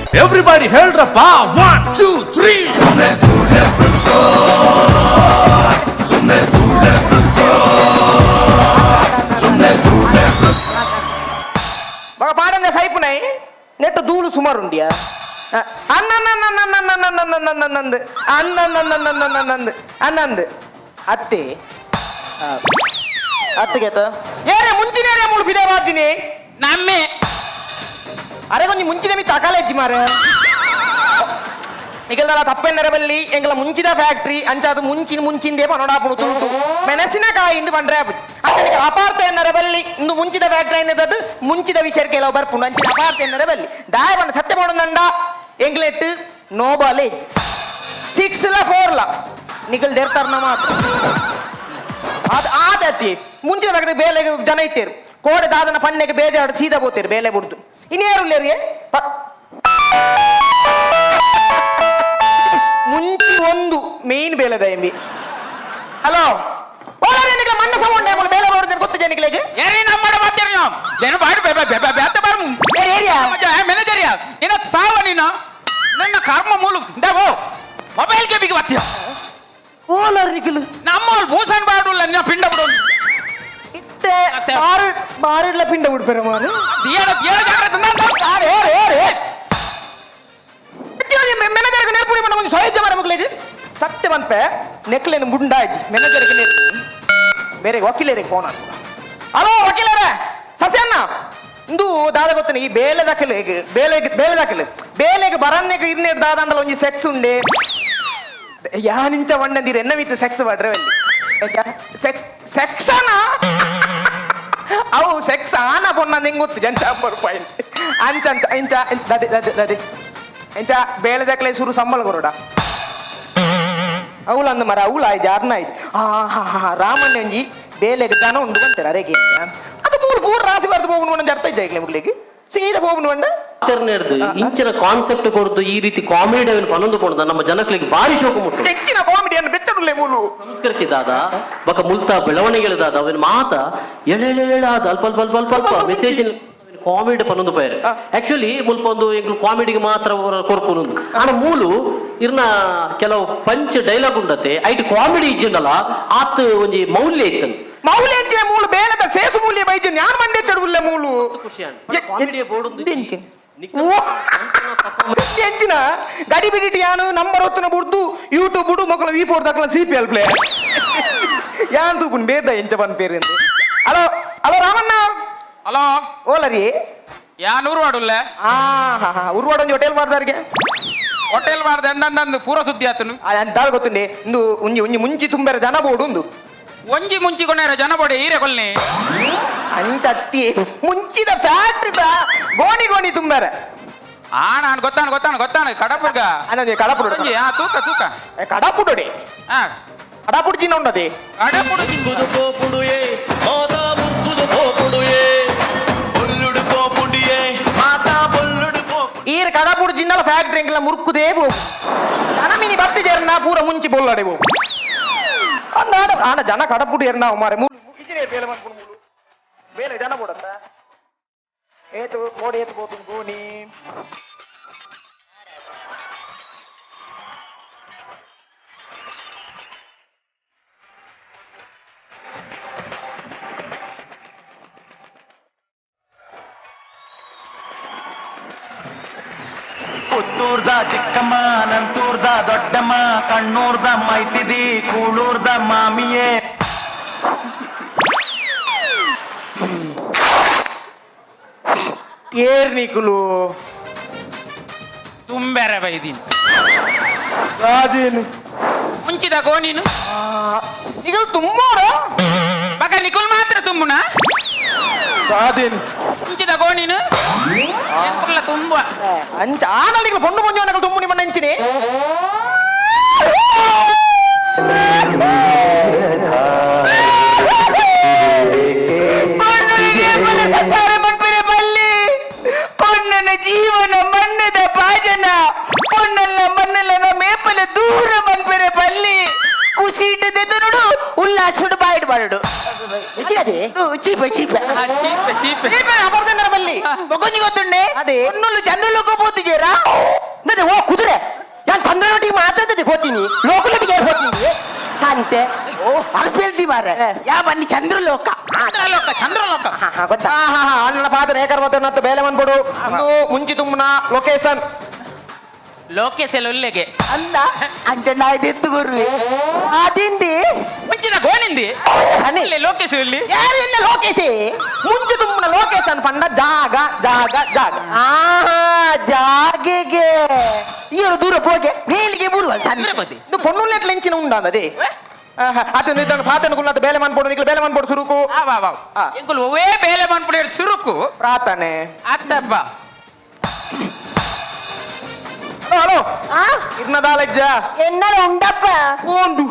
Everybody ಹೇಳ್ರಪ್ಪ 1 2 3 ಸುಮ್ನೆ ಧೂಳೆ ಬಸೋ ಸುಮ್ನೆ ಧೂಳೆ ಬಸೋ ಸುಮ್ನೆ ಧೂಳೆ బాగా పాడందే సైపునాయి నెట్ ధూళు సుమారు ఉండియా అన్నంది అన్నంది అత్తే అత్తగేత ఏరే ముంచినేరే మూడు పిదే బాతిని నమ్మే అరే కొంచెం ముంచిదే మీ తకాలేజ్జి మారే ನಿಗಲ್ದಲ್ಲ ತಪ್ಪೆನ್ನರಬಲ್ಲಿ ಎಂಗಲ ಮುಂಚಿದ ಫ್ಯಾಕ್ಟ್ರಿ ಅಂಚಾದು ಮುಂಚಿಂದೇ ಪನೋಡಾಪುಡು ತುಂಟು ಮೆಣಸಿನಕಾಯಿ ಇಂದು ಬಂಡ್ರೆ ಅಂತ ಅಪಾರ್ಥ ಎನ್ನರಬಲ್ಲಿ ಇಂದು ಮುಂಚಿದ ಫ್ಯಾಕ್ಟ್ರಿ ಎನ್ನದದು ಮುಂಚಿದ ವಿಷಯಕ್ಕೆ ಕೆಲವು ಬರ್ಪುಂಡು ಅಂಚಿನ ಅಪಾರ್ಥ ಎನ್ನರಬಲ್ಲಿ ದಾಯ ಬಂಡ ಸತ್ಯ ಮಾಡೋದಂಡ ಎಂಗ್ಲೆಟ್ ನೋ ಬಾಲೇಜ್ 6 ಲ 4 ಲ ನಿಗಲ್ ದೇರ್ತಾರ್ನ ಮಾತ್ರ ಅದು ಆದತಿ ಮುಂಚಿನ ಫ್ಯಾಕ್ಟ್ರಿ ಬೇಲೆಗೆ ಜನ ಇತ್ತೇರು ಕೋಡೆ ದಾದನ ಪಣ್ಣೆಗೆ ಬೇಜಾಡು ಸೀದಾ ಬೋತೇರು ಬೇಲೆ ಬಿಡ್ದು ಇನ್ನೇರು ಲೇರಿಗೆ ಮುಂಚಿ ಒಂದು ಮೇನ್ ಬೇಲೆದ ಎಂಬಿ ಹಲೋ ಓಲರೆ ನಿಗ ಮಣ್ಣ ಸೌಂಡ್ ಎಂಬ ಬೇಲೆ ಮಾಡೋದು ಗೊತ್ತು ಜನಗಳಿಗೆ ಏರಿ ನಮ್ಮಡ ಮಾತೇರಿ ನಾವು ಜನ ಬಾಡಿ ಬೇತ ಬಾರು ಏರಿಯಾ ಮ್ಯಾನೇಜರಿಯಾ ಇನ್ನ ಸಾವ ನೀನು ನನ್ನ ಕರ್ಮ ಮೂಲು ದೇವೋ ಮೊಬೈಲ್ ಗೆ ಬಿಗಿ ಬತ್ತಿಯ ಓಲರೆ ನಿಗಲು ನಮ್ಮ ಭೂಷಣ್ ಬಾಡುಲ್ಲ ನಿನ್ನ ಪಿಂಡ ಬಿಡು ಇತ್ತೆ ಬಾರಿಡ್ಲ ಪಿಂಡ ಬಿಡ್ಬೇರೆ ಮಾರು ಏಳ ಜಾಗ್ರತೆ ಮೆನಜರ್ಗೆ ನೇರ್ಪುಡಿ ಮಾಡ ಒಂದು ಸಹಜ ಮರ ಮಗಳಿಗೆ ಸತ್ಯ ಬಂತೆ ನೆಕ್ಲೇನು ಮುಂಡಾಜಿ ಮೆನಜರ್ಗೆ ನೇರ್ ಬೇರೆ ವಕೀಲರಿಗೆ ಫೋನ್ ಆಗ್ತದ ಹಲೋ ವಕೀಲರೇ ಸಸ್ಯನ್ನ ಇಂದು ದಾದ ಗೊತ್ತೇನೆ ಈ ಬೇಲೆ ಬೇಲೆಗೆ ಬರನ್ನೆಗೆ ಇನ್ನೇರು ದಾದ ಅಂದಲ್ಲ ಒಂಜಿ ಸೆಕ್ಸ್ ಉಂಡೆ ಯಾನಿಂಚ ಒಣ್ಣಂದಿರ ಎನ್ನ ಮಿತ್ತು ಸೆಕ್ಸ್ ಮಾಡ್ರೆ ಅಲ್ಲಿ ಸೆಕ್ಸನ ಅವು ಸೆಕ್ಸ್ ಆನ ಪೊನ್ನ ನಿಂಗೆ ಗೊತ್ತು ಜಂಚ ರೂಪಾಯಿ ಅಂಚ ಇಂಚ ದದೆ ಎಂಚ ಬೇಲೆ ದಕ್ಲೆ ಸುರು ಸಂಬಳ ಕೊರೋಡ ಅವಳು ಅಂದ ಮರ ಅವಳು ಆಯ್ತು ಯಾರನ್ನ ಆಯ್ತು ರಾಮಣ್ಣಂಜಿ ಬೇಲೆಗೆ ದನ ಉಂಡು ಬಂತಾರೆ ಅರೆಗೆ ಅದು ಪೂರ ರಾಸಿ ಬರ್ದು ಹೋಗುಣ ಅರ್ಥ ಇದ್ದ ಮುಗ್ಲಿಗೆ ಸೀದಾ ಹೋಗುಣ ಇಂಚಿನ ಕಾನ್ಸೆಪ್ಟ್ ಕೊಡ್ದು ಈ ರೀತಿ ಕಾಮಿಡಿ ಪನೊಂದು ಕೊಡ್ದ ನಮ್ಮ ಜನಗಳಿಗೆ ಬಾರಿ ಶೋಕ ಮುಟ್ಟು ಹೆಚ್ಚಿನ ಕಾಮಿಡಿಯನ್ನು ಬೆಚ್ಚಡುಲ್ಲೆ ಮೂಲು ಸಂಸ್ಕೃತಿ ದಾದ ಬಕ ಮುಲ್ತಾ ಬೆಳವಣಿಗೆ ದಾದ ಅವನ ಮಾತ ಎಳೆ ಆದ ಅಲ್ಪ ಮೆಸೇಜ್ ಕಾಮಿಡಿ ಪನ್ನೊಂದು ಪೈರ್ ಆಕ್ಚುಲಿ ಮುಲ್ಪ ಒಂದು ಎಂಗ್ಲು ಕಾಮಿಡಿಗೆ ಮಾತ್ರ ಕೊರ್ಪುನೊಂದು ಆನ ಮೂಲು ಇರ್ನ ಕೆಲವು ಪಂಚ್ ಡೈಲಾಗ್ ಉಂಡತೆ ಐಟ್ ಕಾಮಿಡಿ ಇಜ್ಜಿಂದಲ್ಲ ಆತ್ ಒಂಜಿ ಮೌಲ್ಯ ಇತ್ತನ್ ಮೌಲ್ಯ ಇತ್ತಿನ ಮೂಲು ಬೇಲದ ಸೇಸು ಮೂಲ್ಯ ಬೈಜನ್ ಯಾನ್ ಮಂಡೆ ಚಡುಲ್ಲ ಮೂಲು ಖುಷಿ ಕಾಮಿಡಿಯ ಬೋರ್ಡ್ ಎಂಚಿನ ಗಡಿ ಬಿಡಿಟಿ ಯಾನು ನಂಬರ್ ಹೊತ್ತನ ಬುಡ್ದು ಯೂಟ್ಯೂಬ್ ಬುಡು ಮಕ್ಕಳು V4 ದಕ್ಕಲ CPL ಪ್ಲೇಯರ್ ಯಾನ್ ತೂಪುನ್ ಬೇದ ಎಂಚ ಬಂದ್ ಪೇರು ಎಂದು ಹಲೋ ರಾಮಣ್ಣ ಹಲೋ ಓಲರಿ ಯಾನ್ ಉರ್ವಾಡುಲ್ಲ ಉರ್ವಾಡ ಒಂಜಿ ಹೋಟೆಲ್ ಮಾಡ್ದಾರ್ಗೆ ಹೋಟೆಲ್ ಮಾಡ್ದೆ ಅಂದಂದು ಪೂರ ಸುದ್ದಿ ಆತನು ಅಂತ ಗೊತ್ತುಂಡೆ ಇಂದು ಒಂಜಿ ಮುಂಚಿ ತುಂಬೆರ ಜನ ಬೋಡು ಒಂದು ಒಂಜಿ ಮುಂಚಿಕೊಂಡಾರ ಜನ ಬೋಡೆ ಈರೆ ಕೊಲ್ನೆ ಅಂತತ್ತಿ ಮುಂಚಿದ ಫ್ಯಾಕ್ಟ್ರಿದ ಗೋಣಿ ತುಂಬೆರ ನಾನು ಗೊತ್ತಾನು ಕಡಪುರ್ಗ ಅನ್ನೋದು ಕಡಪುಡು ತೂಕ ಕಡಪುಡೋಡೆ ಕಡಪುಡು ಚಿನ್ನ ಉಂಡದೆ ಕಡಪುಡು ಈರ್ ಕಡಪುಡು ಚಿನ್ನಲ ಫ್ಯಾಕ್ಟ್ರಿ ಎಂಗ್ಲ ಮುರುಕುದೇ ಬೋಗು ಅನಮಿನಿ ಬತ್ತಿ ಜೇರ್ನ ಪೂರ ಮುಂಚಿ ಬೊಲ್ಲಡೆ ಬೋಗು ಆನ ಜನ ಕಡಪುಡು ಏರ್ನ ಮಾರೆ ಬೇಲೆ ಮಾಡ್ಕೊಂಡು ಮೂಲು ಬೇಲೆ ಜನ ಬೋಡತ್ತ ಏತು ಕೋಡಿ ಏತು ಬೋತು ಗೋಣಿ ಪುತ್ತೂರ್ದ ಚಿಕ್ಕಮ್ಮ ನಂತೂರ್ದ ದೊಡ್ಡಮ್ಮ ಕಣ್ಣೂರ್ದ ಮೈತಿದಿ ಕೂಳೂರ್ದ ಮಾಮಿಯೇ ಏರ್ನಿಕುಲು ತುಂಬೆರೆ ಬೈದೀನಿ ರಾಜೇನು ಮುಂಚಿದ ಗೋಣೀನು ಈಗ ತುಂಬೋರ ಮಗ ನಿಕುಲ್ ಮಾತ್ರ ತುಂಬುನ ರಾಜೇನು ಮುಂಚಿದ ಗೋಣೀನು ತುಂಬ ಅಂಚ ಆನಲಿಗೆ ಪೊಂಡು ಮುಂಜಾನೆ ತುಂಬು ನಿಮ್ಮ ನೆಂಚಿನಿ ಜೀವನ ಮಣ್ಣದ ಭಾಜನ ಪೊನ್ನಲ್ಲ ಮಣ್ಣಲ್ಲ ಮೇಪಲ ದೂರ ಮನ್ಪೆರೆ ಬಲ್ಲಿ ಕುಸಿಟ್ಟದೆ ನೋಡು ಉಲ್ಲಾಸುಡು ಬಾಯಿಡ್ ಬರಡು ಚೀಪ ಚೀಪ ಅಪಾರ್ಥ ಎನ್ನರ ಬಲ್ಲಿ ಮೊಗೊಂಜಿ ಗೊತ್ತುಂಡೆ ಅದೇ. ಒನ್ನೊಳ್ಳು ಚಂದ್ರಲೋಕ పోతుజేరా ನದೆ ಓ ಕುದುರೆ ನಾನು ಚಂದ್ರನೊಟ್ಟಿಗೆ ಮಾತಾಡ್ತದೆ ಹೋಗ್ತೀನಿ ಲೋಕಲೊಟ್ಟಿಗೆ ಹೋಗ್ತೀನಿ ಸಂತೆ ಓ ಅಲ್ಪೆಲ್ದಿ ಮಾರೆ ಯಾ ಬನ್ನಿ ಚಂದ್ರಲೋಕ ಚಂದ್ರಲೋಕ ಗೊತ್ತಾ ಅನ್ನ ಪಾತ್ರ ಏಕರ್ವತ್ತು ಬೇಲೆ ಬಂದ್ಬಿಡು ಅದು ಮುಂಚಿ ತುಂಬನ ಲೊಕೇಶನ್ ಲೋಕೇಶ್ ಒಳ್ಳೆಗೆ ಅಂದ ಅಂಜಣ್ಣ ಎತ್ತು ಗುರು ಆ ತಿಂಡಿ ಮುಂಚಿನ ಗೋನಿಂದಿ ಅನೇ. ಅಲ್ಲಿ ಲೋಕೇಶ್ ಇಲ್ಲಿ ಯಾರಿಂದ ಲೋಕೇಶಿ ಮುಂಚೆ ತುಂಬನ ಲೊಕೇಶನ್ ಪಂಡ ಜಾಗ ಜಾಗ ಜಾಗ ಜಾಗೆಗೆ ಇವರು ದೂರ ಹೋಗಿ ಮೇಲಿಗೆ ಬರುವಲ್ ಚಂದ್ರ ತಿರುಪತಿ ಇದು ಪೊನ್ನುಲೆಟ್ಲ ಇಂಚಿನ ಉಂಡಾದದೆ ಅದನ್ನ ಇದನ್ನು ಪಾತನ ಬೇಲೆ ಮಾಡ್ಬೋಡು ನಿಕ್ಲು ಬೇಲೆ ಮಾಡ್ಬೋಡು ಸುರುಕು ಎಂಕುಲು ಒವೇ ಬೇಲೆ ಮಾಡ್ಬಿಡಿರು ಸುರುಕು ಪ್ರಾರ್ಥನೆ ಅತ್ತಪ್ಪ ಹಲೋ ಇರ್ನದಾಲಜ್ಜ ಎನ್ನರ ಉಂಡಪ್ಪ ಒಂದು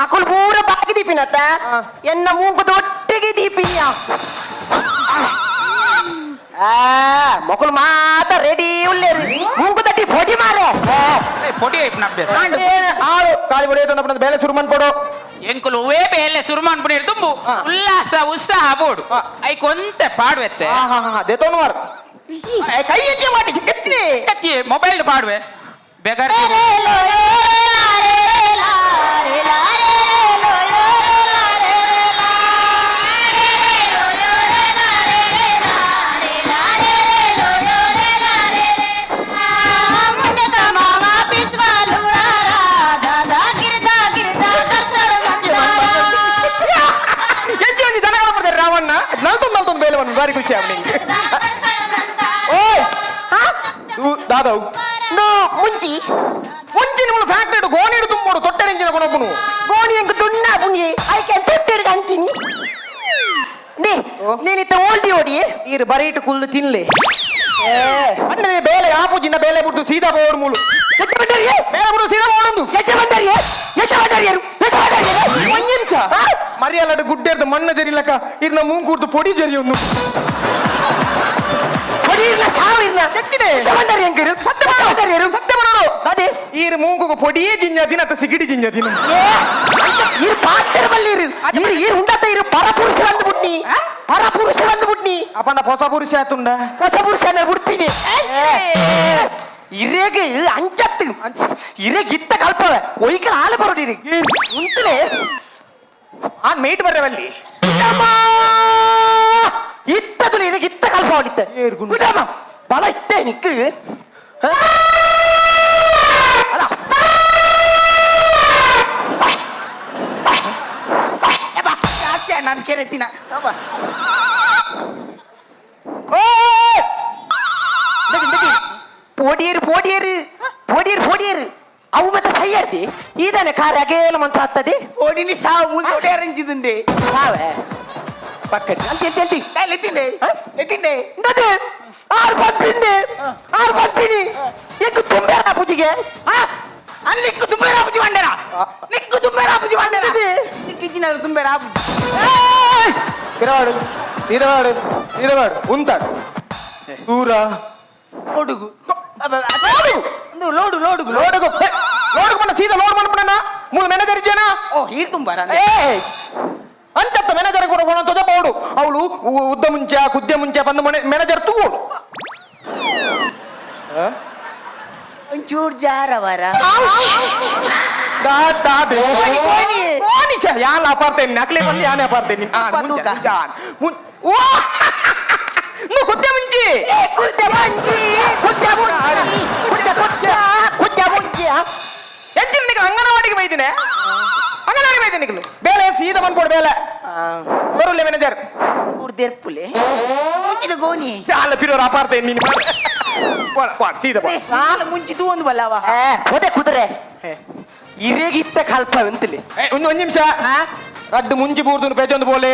ಅಕುಲ್ ಪೂರ ಬಾಕಿ ದೀಪಿನತ್ತ ಎನ್ನ ಮೂಗು ದೊಟ್ಟಿಗೆ ದೀಪಿನ್ಯ ಮೊಕುಲ್ ಮಾತ ರೆಡಿ ಉಳ್ಳೇ ಮೂಗು ತಟ್ಟಿ ಪೊಡಿ ಮಾರೆ ಪೊಡಿ ಐಪ್ ನಬ್ಬೆ ಆಳು ಕಾಲಿ ಹೊಡೆಯೋದು ಬೇಲೆ ಶುರು ಮಾಡ್ಕೊಡು ಎಂಕುಲು ಒವೇ ಬೇಲೆ ಶುರು ಮಾಡ್ಬಿಡಿರು ತುಂಬು ಉಲ್ಲಾಸ ಉತ್ಸಾಹ ಬೋಡು ಐ ಕೊಂತೆ ಪಾಡ್ವೆತ್ತೆ ದೇತೋನು ಮಾರು ಕೈ ಹೆಜ್ಜೆ ಮಾಡಿ ಚಿಕ್ಕತ್ತಿ ಕತ್ತಿ ಮೊಬೈಲ್ ಪಾಡ್ವೆ ಬೇಗಾರ ಹೆಜ್ಜೆ ಒಂದು ಜನಗಳ ಬರ್ತಾರೆ ರಾವಣ್ಣ ನಲ್ತೊಂದು ಬೇಲೆ ಬಂದು ಬಾರಿ ಖುಷಿ ಅವನಿಗೆ ಓಯ್ ದಾದವ್ ಮುಂಚಿ ಮುಂಚೆ ನಿಮ್ಮ ಫ್ಯಾಕ್ಟರಿ ಗೋಣಿ ಹಿಡಿದು ತುಂಬೋಡು ತೊಟ್ಟೆರಿಂಚಿನ ಕೊನೊಬ್ಬನು ಗೋಣಿ ಅಂಕ ದುಣ್ಣ ಪುಂಜಿ ಆಯ್ಕೆ ತೊಟ್ಟಿರ್ಗ ಅಂತೀನಿ ನೀನಿತ್ತ ಓಲ್ಡಿ ಓಡಿ ಈರು ಬರೀಟ್ ಕುಲ್ದು ತಿನ್ಲೆ ಅಂದ್ರೆ ಬೇಲೆ ಆಪುಜಿನ ಬೇಲೆ ಬಿಟ್ಟು ಸೀದಾ ಬೋರ್ಡ್ ಮೂಳು ಬೇಲೆ ಬಿಟ್ಟು ಸೀದಾ ಬೋರ್ಡೊಂದು ಒಂದು ನಿಮಿಷ ಮರಿಯಲ್ಲಡು ಗುಡ್ಡೆರ್ದು ಮಣ್ಣ ಜರಿಲಕ ಇರ್ನ ಮೂಂಕೂರ್ದು ಪೊಡಿ ಜರಿಯನ್ನು ಹೊಡಿ ಇಲ್ಲ ಸಾವು ಇಲ್ಲ ಎತ್ತಿದೆ ಬಂದಾರಿ ಅಂಕರು ಸತ್ಯ ಮಾಡೋರು ಅದೇ ಈರು ಮೂಂಕು ಪೊಡಿಯೇ ಜಿಂಜ ದಿನ ಅತ್ತ ಸಿಗಿಡಿ ಜಿಂಜ ದಿನ ಇರು ಪಾತ್ರ ಬಲ್ಲಿ ಇರು ಇರು ಇರು ಉಂಡತ್ತ ಇರು ಪರಪುರುಷ ಬಂದು ಬಿಟ್ನಿ ಪರಪುರುಷ ಬಂದು ಬಿಟ್ನಿ ಅಪ್ಪನ ಹೊಸ ಪುರುಷ ಆತುಂಡ ಹೊಸ ಪುರುಷ ಬಿಡ್ತೀನಿ ಇರೇಗೆ ಅಂಚತ್ತು ಇರೇಗೆ ಇತ್ತ ಕಲ್ಪವ ಒಯ್ಕಲ ಹಾಲು ಬರೋಡಿ ಉಂಟಲೇ ಆ ಮೇಟ್ ಬರ್ರವಲ್ಲಿ ಇತ್ತದು ಇರೇಗೆ ಇತ್ತ ಕಲ್ಪ ಹೊಡಿತ ಬಲ ಇತ್ತೆ ನಿಕ್ಕು ಅಲ್ಲ ನಾನು ಕೇಳ್ತೀನ ಪೋಡಿಯರು ಪೋಡಿಯರು ಪೋಡಿಯರು ಪೋಡಿಯರು ಅವು ಮತ್ತೆ ಸೈಯರ್ದಿ ಇದಾನೆ ಕಾರ್ ಅಗೇಲ ಮನ್ಸ ಹತ್ತದೆ ಓಡಿನಿ ಸಾವು ಮುಂದೆ ಅರಂಜಿದಂದೆ ಸಾವೆ ಪಕ್ಕಡಿ ಅಂತ ಎತ್ತಿಂದೆ ಎತ್ತಿಂದೆ ಇಂದದೆ ಆರು ಬಂಪಿನಿ ಎಕ್ಕು ತುಂಬೆರ ಪೂಜಿಗೆ ಅಲ್ಲಿಕ್ಕು ತುಂಬೆರ ಪೂಜಿ ಬಂಡೆರ ನಿಕ್ಕು ತುಂಬೆರ ಪೂಜಿ ಬಂಡೆರ ನಿಕ್ಕಿಜಿನ ತುಂಬೆರ ಇರವಾಡು ಉಂಟಾಡು ದೂರ ಲೋಡುಗು ಲೋಡು ಲೋಡುಗು ಲೋಡುಗು ಬಂದ ಸೀದಾ ಲೋಡ್ ಮಾಡ್ಬಿಡಣ ಮೂರು ಮ್ಯಾನೇಜರ್ ಇದ್ದೇನಾ ಓ ಹೀರ್ ತುಂಬಾರ ಅಂತತ್ತ ಮ್ಯಾನೇಜರ್ ಕೂಡ ಹೋಣಂತದ ಬೋಡು ಅವಳು ಉದ್ದ ಮುಂಚೆ ಕುದ್ದೆ ಮುಂಚೆ ಬಂದು ಮ್ಯಾನೇಜರ್ ತೂಗೋಡು ಒಂಚೂರು ಜಾರವರ ಯಾನ ಅಪಾರ್ತೇನೆ ನಕ್ಲೆ ಬಂದು ಯಾನೇ ಅಪಾರ್ತೇನೆ ಕುದ್ದೆ ಮುಂಚೆ ಹೆಚ್ಚಿನ ಅಂಗನವಾಡಿಗೆ ಬೈದಿನಿ ಅಂಗನವಾಡಿ ಬೈದಿನಿ ಬೇಲೆ ಸೀದಾ ಬಂದ್ಕೊಡು ಬೇಲೆ ಬರುಲ್ಲ ಮ್ಯಾನೇಜರ್ ಕೂರ್ದೆರ್ಪುಲೆ ಮುಂಚಿದ ಗೋಣಿ ಅಲ್ಲ ಫಿರೋರ್ ಅಪಾರ್ತೇನೆ ನೀನು ಸೀದಾ ನಾನು ಮುಂಚಿದು ಒಂದು ಬಲ್ಲವ ಹೋದೆ ಕುದುರೆ ಇರೇಗಿತ್ತ ಕಲ್ಪ ಅಂತಲಿ ಒಂದು ನಿಮಿಷ ರಡ್ಡು ಮುಂಚಿ ಬೂರ್ದು ಪೇಜೊಂದು ಬೋಲೆ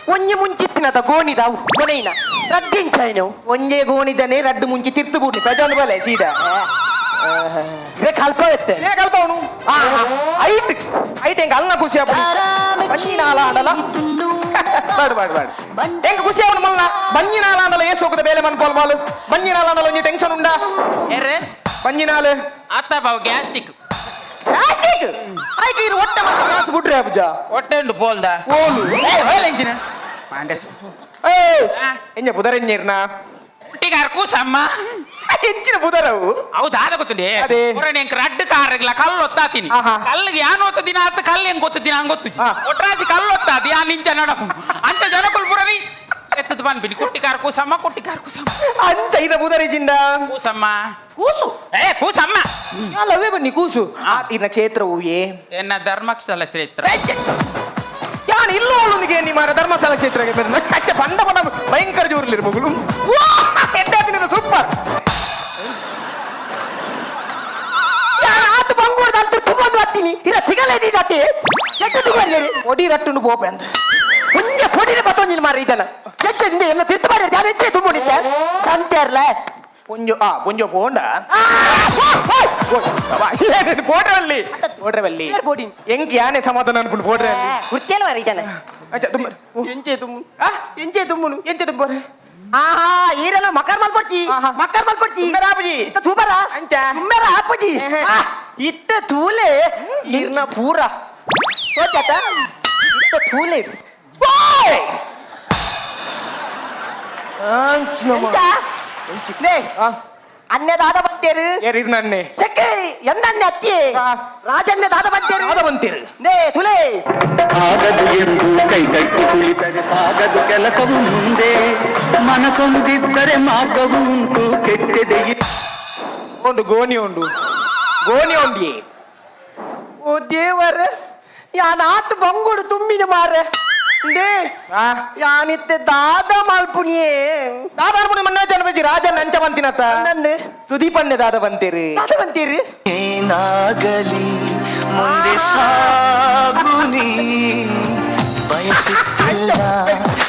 ಒಂಜೆ ಮುಂಚಿತ್ತಿನದ ಗೋಣಿದಾವು ಕೊನೆಯಿನ ರಡ್ಡಿಂಚಾಯ್ನು ಒಂಜೆ ಗೋಣಿದ್ದಾನೆ ರಡ್ಡು ಮುಂಚಿ ತಿರ್ತು ಬೂರ್ನಿ ಪೇಜೊಂದು ಬೋಲೆ ಸೀದಾ ಇದೇ ಕಲ್ಪ ಎತ್ತೆ ಕಲ್ಪ ಅವನು ಐಟ್ ಹೆಂಗ ಅಲ್ಲ ಖುಷಿ ಬನ್ನಿನಾಲ ಆಡಲ್ಲ ಬೇಡ ಹೆಂಗ ಖುಷಿ ಅವನು ಮಲ್ಲ ಬನ್ನಿನಾಲ ಆಡಲ್ಲ ಏಸ್ ಹೋಗುದ ಬೇಲೆ ಮನ್ಪೋಲ್ ಬಾಲು ಬನ್ನಿನಾಲ ಆಡಲ್ಲ ಒಂಜಿ ಟೆನ್ಷನ್ ಉಂಡ ಬನ್ನಿನಾಲು ಅತ್ತ ಬಾವು ಗ್ಯಾಸ್ಟಿಕ್ ಆಯ್ತು ಇರು ಒಟ್ಟ ಮತ್ತೆ ಗುಡ್ರೆ ಅಬ್ಜ ಹೊಟ್ಟೆ ಉಂಡು ಪೋಲ್ದ ಓಲು ಎಂಚಿನ ಎಂಜ ಬುಧರೆಂಜೀರ್ನ ಹುಟ್ಟಿಗಾರ ಕೂಸಮ್ಮ ಎಂಚಿನ ಬುಧರವು ಅವು ದಾದ ಗೊತ್ತುಂಡೆ ಅದೇ. ಎಂಕ್ ರಡ್ಡು ಕಾರ್ಗ್ಲ ಕಲ್ಲು ಒತ್ತಾತೀನಿ ಆಹಾ. ಕಲ್ಲಿಗೆ ಯಾನ್ ಒತ್ತ ದಿನ ಆತ ಕಲ್ಲು ಹೆಂಗ್ ಗೊತ್ತ ದಿನ ಹಂಗ್ ಗೊತ್ತು ಹಾ. ಒಟ್ರಾಸಿ ಕಲ್ಲು ಒತ್ತಾದಿ ಆ ನಿಂಚ ನಡಪು ಅಂಚ ಜನಕುಲ್ ಪುರರಿ ಎತ್ತದ ಬಂದ್ಬಿಡಿ ಕುಟ್ಟಿಕಾರ ಕೂಸಮ್ಮ ಅಂಚ ಇದ ಬುಧರೆಜಿಂದ ಕೂಸಮ್ಮ ಕೂಸು ಕೂಸಮ್ಮ ಅಲ್ಲವೇ ಬನ್ನಿ ಕೂಸು ಇನ್ನ ಕ್ಷೇತ್ರವು ಏ ಎನ್ನ ಧರ್ಮಸ್ಥಳ ಕ್ಷೇತ್ರ ಯಾನ್ ಇಲ್ಲೋ ಅವಳೊಂದಿಗೆ ನಿಮ್ಮ ಧರ್ಮಸ್ಥಳ ಕ್ಷೇತ್ರಕ್ಕೆ ಬಂದ ಕಚ್ಚ ಬಂಡ ಬಂಡ ಭಯಂಕರ ಜೋರ್ಲಿರು ಮಗಳು ಎಡ್ಡಾದಿನ ಸೂಪರ್ ಆತು ಬಂಗೋಡ್ ಅಲ್ತು ತುಂಬಂದು ಬರ್ತೀನಿ ಇರ ತಿಗಲೇದಿ ಜಾತಿ ಎಟ್ಟು ತುಗಲೇರಿ ಒಡಿ ರಟ್ಟುಂಡು ಪೋಪೆ ಅಂತ ಪುಣ್ಯ ಪೊಡಿನ ಬತ್ತೊಂದಿನ ಮಾರಿ ಇದನ್ನ ಎಚ್ಚರಿಂದ ಎಲ್ಲ ತಿರ್ತು ಮಾಡಿ ಜಾಲ ಎಚ್ಚೆ ತುಂಬಿಡಿದ್ದೆ ಸಂತೆರ್ಲ ಪುಂಜೋ ಪೋಂಡ ಪೋಟ್ರಲ್ಲಿ ಪೋಟ್ರವಲ್ಲಿ ಪೋಡಿ ಎಂಕ್ ಯಾನೆ ಸಮಾಧಾನ ಅನ್ಕೊಂಡು ಪೋಟ್ರಲ್ಲಿ ಗುರ್ತಿಯಲ್ಲ ಮಾರಿ ಇದನ್ನ ಎಂಚೆ ತುಂಬು ಎಂಚೆ ತುಂಬುನು ಎಂಚೆ ತುಂಬು ಆಹಾ ಈರೆಲ್ಲ ಮಕರ್ ಮಲ್ಪಡ್ತಿ ಆಹಾ. ಮಕರ್ ಮಲ್ಪಡ್ತಿ ಉಮ್ಮೆರಾಪುಜಿ. ಇತ್ತ ತೂಬರ ಅಂಚ. ಉಮ್ಮೆರ ಆಪುಜಿ ಇತ್ತ ತೂಲೆ ಈರ್ನ ಪೂರ ಗೊತ್ತಾತ ಇತ್ತ ತೂಲೆ ನೇ ಅನ್ಯ ದಾದ ಬಂತೇರು ಏರಿರ್ ನನ್ನೆ ಸೆಕ್ಕೆ ಎಂದನ್ಯ ಅತ್ತಿ ಆ. ರಾಜನ್ಯ ದಾದ ಬಂತೇರು ದಾದ ಬಂತೀರು. ನೇ ತುಲೆ ಆಗದು ಎಂದು ಕೈಗಟ್ಟಿ ಕುಳಿತರೆ ಸಾಗದು ಕೆಲಸವು ಮುಂದೆ ಮನಸೊಂದಿದ್ದರೆ ಮಾರ್ಗವು ಉಂಟು ಕೆಟ್ಟದೆ ಉಂಡು ಗೋಣಿ ಉಂಡು ಓ ದೇವರ ಯಾನಾತ್ ಬಂಗುಡು ತುಂಬಿನ ಮಾರ ದೇ ಯಾನಿತ್ತೆ ದಾದ ಮಲ್ಪುನಿಯೇ ದಾದಾರ್ಪುಣ ಮನ್ನ ಜನಪದಿ ರಾಜನ್ ಅಂಚ ಬಂತಿನತ್ತ ನಂದು ಸುದೀಪಣ್ಣೆ ದಾದ ಬಂತೀರಿ ದಾದ ಬಂತೀರಿ ಏನಾಗಲಿ ಮುಂದೆ ಸಾಗುನಿ ಬಯಸಿದ್ದಿಲ್ಲ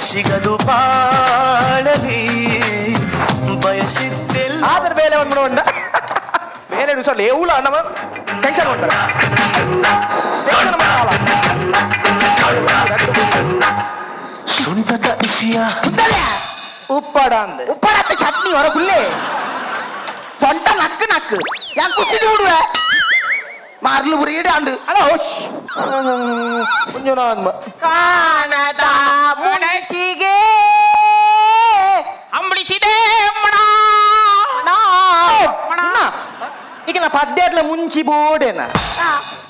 ಸಿಗದು ಬಾಳಲಿ ಬಯಸಿದ್ದಿಲ್ಲ ಆದ್ರ ಬೇಲೆ ಒಂದು ಉಂಡ ಬೇಲೆ ಸಲ ಏವುಲ ನಮ್ಮ ಟೆನ್ಷನ್ ಉಂಟಲ್ಲ ಸುಂದದ ವಿಷಯ ಉಪ್ಪಡ ಅಂದ್ ಉಪ್ಪಡತ್ತ ಚಟ್ನಿ ಹೊರ ಕುಲ್ಲೆ ಸೊಂಟ ನಕ್ಕು ನಕ್ಕು ಯಾಕೆ ಕುಸಿದು ಬಿಡುವೆ ಮಾರ್ಲು ಬುರಿಗಿಡ ಅಂಡು ಅಲ್ಲ ಹೋಶ್ ಕುಂಜುನ ಅಂದ ಕಾಣದ ಮುಂಚಿಗೆ ಅಂಬಳಿಸಿದೆ ಈಗ ನಾ ಪದ್ಯರ್ಲ ಮುಂಚಿ ಬೋಡೆನ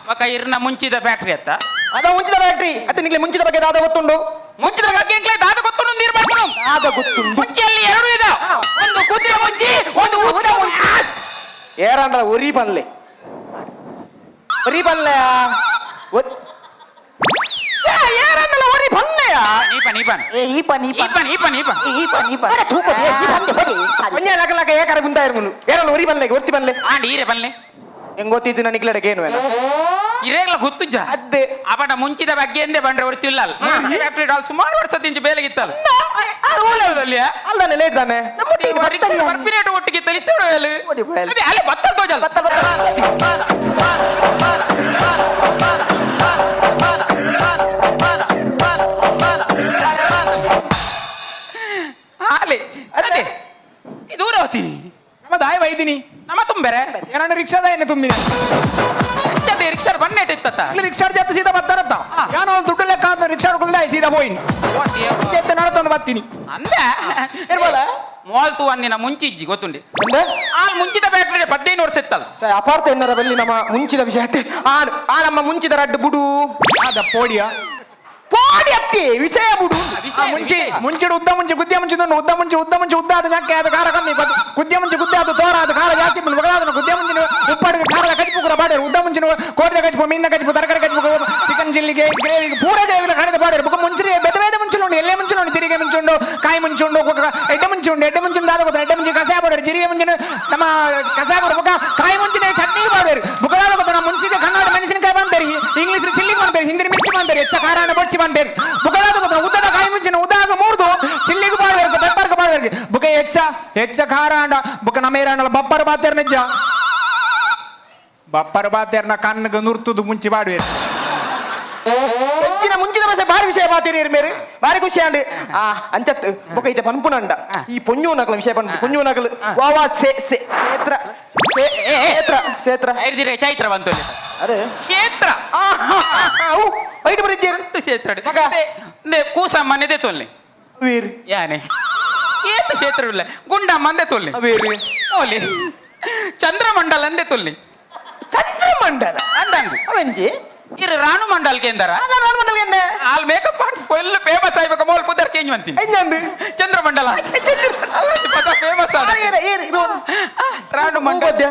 ಒಕ್ಕ ಇರ್ನ ಮುಂಚಿದ ಫ್ಯಾಕ್ಟ್ರಿ ಅತ್ತ ಅದ ಮುಂಚಿದ ಫ್ಯಾಕ್ಟ್ರಿ ಅತ್ತೆ ನಿಗ್ಲೆ ಮುಂಚಿದ ಬಗ್ಗೆ ದಾದ ಗೊತ್ತುಂಡು ಮುಂಚಿದ ಬಗ್ಗೆ ಎಂಕ್ಲೆ ದಾದ ಗೊತ್ತು ನೀರು ಮಾಡ್ಕೊಂಡು ದಾದ ಗೊತ್ತುಂಡು ಮುಂಚಿಯಲ್ಲಿ ಎರಡು ಇದೆ ಒಂದು ಕುದುರೆ ಮುಂಚಿ ಒಂದು ಉದ್ದ ಮುಂಚಿ ಏರಂದ್ರ ಒರಿ ಬನ್ಲೆ ಒರಿ ಬನ್ಲೆ ಏರಂದಲ್ಲ ಒರಿ ಬನ್ಲೆಯ ನೀಪನ್ ಏ ಈ ತೂಕೋ ಈ ಬಂದೆ ಬಡಿ ಒಂಜೆ ಲಕ ಏಕರ ಮುಂದ ಇರ್ಮುನು ಏರಲ್ಲ ಒರಿ ಬನ್ಲೆ ಒರ್ತಿ ಬನ್ಲೆ ಆಂಡ್ ಈರೆ ಬನ್ಲೆ ಹೆಂಗ್ ಗೊತ್ತಿದ್ದು ನನಗೆ ಏನು ಬೇಡ ಇರೇಗ್ಲ ಗೊತ್ತುಜ್ಜ ಅದ್ದೆ ಅವನ ಮುಂಚಿದ ಬಗ್ಗೆ ಎಂದೇ ಬಂದ್ರೆ ಹೊರ್ತಿಲ್ಲ ಫ್ಯಾಕ್ಟ್ರಿ ಡಾಲ್ ಸುಮಾರು ವರ್ಷ ತಿಂಚು ಬೇಲೆಗಿತ್ತಲ್ಲ ಅಲ್ದಾನೆ ಲೇದಾನೆ ಬರ್ಪಿನೇಟ್ ಒಟ್ಟಿಗೆ ತಲಿತೇವೆ ಅಲ್ಲೇ ಬತ್ತಲ್ ತೋಜಲ್ ಅಲ್ಲೇ ಅದೇ ದೂರ ಹೋಗ್ತೀನಿ ನಮ್ಮ ದಾಯ ವೈದಿನಿ ನಮ್ಮ ತುಂಬೆರೆ ಏನಾದ್ರು ರಿಕ್ಷಾದ ಏನು ತುಂಬಿನ ರಿಕ್ಷಾ ಬನ್ನೇಟ್ ಇತ್ತ ರಿಕ್ಷಾ ಜೊತೆ ಸೀದಾ ಬರ್ತಾರತ್ತ ಯಾನೋ ಒಂದು ದುಡ್ಡು ಲೆಕ್ಕ ಅಂತ ರಿಕ್ಷಾ ಹುಡುಗಲ್ದ ಸೀದಾ ಹೋಯ್ನಿ ಜೊತೆ ನಡ್ಕೊಂಡು ಬರ್ತೀನಿ ಅಂದೆ ಇರ್ಬೋದ ಮೋಲ್ತು ಒಂದಿನ ಮುಂಚಿಜ್ಜಿ ಗೊತ್ತುಂಡಿ ಅಂದ್ರೆ ಆ ಮುಂಚಿದ ಫ್ಯಾಕ್ಟ್ರಿ 15 ವರ್ಷ ಇತ್ತಲ್ಲ ಅಪಾರ್ಥ ಎನ್ನರ ಬಲ್ಲಿ ನಮ್ಮ ಮುಂಚಿದ ವಿಷಯ ಆ ನಮ್ಮ ಮುಂಚಿದ ರಡ್ಡು ಬುಡು ಅದ ಪೋಡಿಯ ಪೋಡಿ ಅತ್ತಿ ವಿಷಯ ಬುಡು ಮುಂಚೆ ಉದ್ದ ಮುಂಚೆ ಗುದ್ದೆ ಮುಂಚೆ ಉದ್ದ ಅದು ನಕ್ಕೆ ಅದು ಖಾರ ಕಮ್ಮಿ ಗುದ್ದೆ ಮುಂಚೆ ಗುದ್ದೆ ಅದು ತೋರ ಅದು ಖಾರ ಜಾಸ್ತಿ ಮಗಳಾದನು ಗುದ್ದೆ ಮುಂಚೆ ಉಪ್ಪಾಡಿಗೆ ಖಾರದ ಕಚ್ಪುರ ಬಾಡ್ಯಾರ ಉದ್ದ ಮುಂಚಿನ ಕೋಟೆ ಕಚ್ಪು ಮೀನ ಕಚ್ಪು ತರಕಾರಿ ಕಚ್ಪು ಚಿಕನ್ ಚಿಲ್ಲಿಗೆ ಗ್ರೇವಿಗೆ ಪೂರ ದೇವಿನ ಕಳೆದ ಬಾಡ್ಯಾರ ಬುಕ್ಕ ಮುಂಚೆ ಬೇದ ಮುಂಚೆ ನೋಡಿ ಎಲ್ಲೇ ಮುಂಚೆ ನೋಡಿ ತಿರಿಗೆ ಮುಂಚೆ ಉಂಡು ಕಾಯಿ ಮುಂಚೆ ಉಂಡು ಎಡ್ಡೆ ಮುಂಚೆ ದಾದ ಗೊತ್ತಾ ಎಡ್ಡೆ ಮುಂಚೆ ಕಸ ಬಾಡ್ಯಾರ ಜಿರಿಗೆ ಮುಂಚೆ ನಮ್ಮ ಕಸ ಬಾಡ ಬುಕ್ಕ ಕಾಯಿ ಮುಂಚೆ ಚಟ್ನಿ ಬಾಡ್ಯಾರ ಬುಕ್ಕದಾದ ಗೊತ್ತ ನಮ್ಮ ಮುಂಚೆ ಕನ್ನಡ ಮೆಣಸಿನಕಾಯಿ ಬಂದೇರಿ ಇಂಗ್ಲೀಷ್ ಚಿಲ್ಲಿ ಬಂದೇರಿ ಹಿಂದಿ ಮಿರ್ಚಿ ಬಂದೇರಿ ಹೆಚ್ಚ ಖಾರನ ಬಡ್ಚಿ ಬಂದೇರಿ ಬುಕ್ಕದಾದ ಗೊತ್ತ ಉದ್ದದ ಕಾಯಿ ಮುಂಚಿನ ಉದ್ದಾಗ ಮೂರ್ದು ಚಿಲ್ಲಿಗೆ ಬಾಡ್ಬೇಕು ಬೆಪ್ಪರ್ಗೆ ಬಾಡ್ಬೇಕು ಬುಕ್ಕ ಹೆಚ್ಚ ಖಾರ ಅಂಡ ಬುಕ್ಕ ನಮೇರ ಬಪ್ಪರ್ ಬಾತೇರ್ ನಿಜ ಬಪ್ಪರ್ ಬಾತೇರ್ನ ಕಣ್ಣಗೆ ನುರ್ತುದು ಮುಂಚೆ ಬಾಡುವೆ ಹೆಚ್ಚಿನ ಮುಂಚಿನ ಭಾಷೆ ಬಾರಿ ವಿಷಯ ಮಾತೀರಿ ಮೇರೆ ಬಾರಿ ಖುಷಿ ಅಂಡ್ ಅಂಚತ್ ಬೊಕ ಇತ ಪನ್ಪುನಂಡ ಈ ಪೊಂಜು ನಕಲ ವಿಷಯ ಪನ್ಪು ಪೊಂಜು ನಕಲು ವಾವಾ ಕ್ಷೇತ್ರ ಚೈತ್ರ ಬಂತು ಅರೆ ಕ್ಷೇತ್ರ ಕ್ಷೇತ್ರ ಮಗ. ಕೂಸಮ್ಮ ನೆದೆ ತೊಲ್ಲೆ ವೀರ್ ಯಾನೆ ಏತ ಕ್ಷೇತ್ರವಿಲ್ಲ ಗುಂಡಮ್ಮ ಅಂದೆ ತೊಲ್ಲೆ ವೀರ್ ಓಲಿ ಚಂದ್ರಮಂಡಲ ಅಂದೆ ತೊಲ್ಲಿ ಚಂದ್ರಮಂಡಲ ಅಂದಂದು ಅವಂಜಿ ಇರು ರಾಣು ಮಂಡಲ್ ಕೇಂದ್ರ ಆಲ್ ಮೇಕಪ್ ಮಾಡಿ ಫುಲ್ ಫೇಮಸ್ ಆಗ್ಬೇಕು ಮೋಲ್ ಪುದರ್ ಚೇಂಜ್ ಅಂತೀನಿ ಹೆಂಗಂದು ಚಂದ್ರಮಂಡಲ ಫೇಮಸ್ ರಾಣು ಮಂಡಲ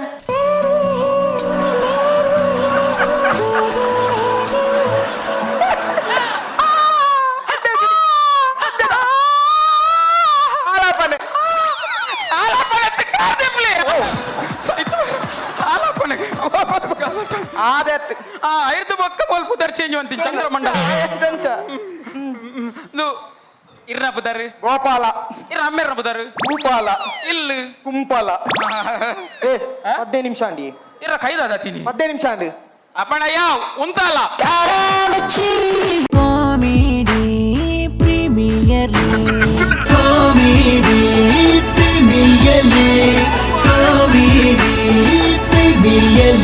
ಆಲಾಪನೆ ಆದತ್ ಐದು ಬೊಕ್ಕ ಮೋಲ್ ಪುದರ್ ಚೇಂಜ್ ಅಂತೀನಿ ಚಂದ್ರಮಂಡಲ ಎಂತ ಇರ್ನ ಪುದರ್ ಗೋಪಾಲ ಇರ ಅಮ್ಮೆರ್ನ ಪುದರ್ ಭೂಪಾಲ ಇಲ್ಲ ಕುಂಪಾಲ 15 ನಿಮಿಷ ಅಂಡಿ ಇರ ಕೈದಾದ ತಿನಿ 15 ನಿಮಿಷ ಅಂಡಿ ಅಪ್ಪಣ ಯಾವ ಉಂಟಲ್ಲ comedy premier comedy premier comedy premier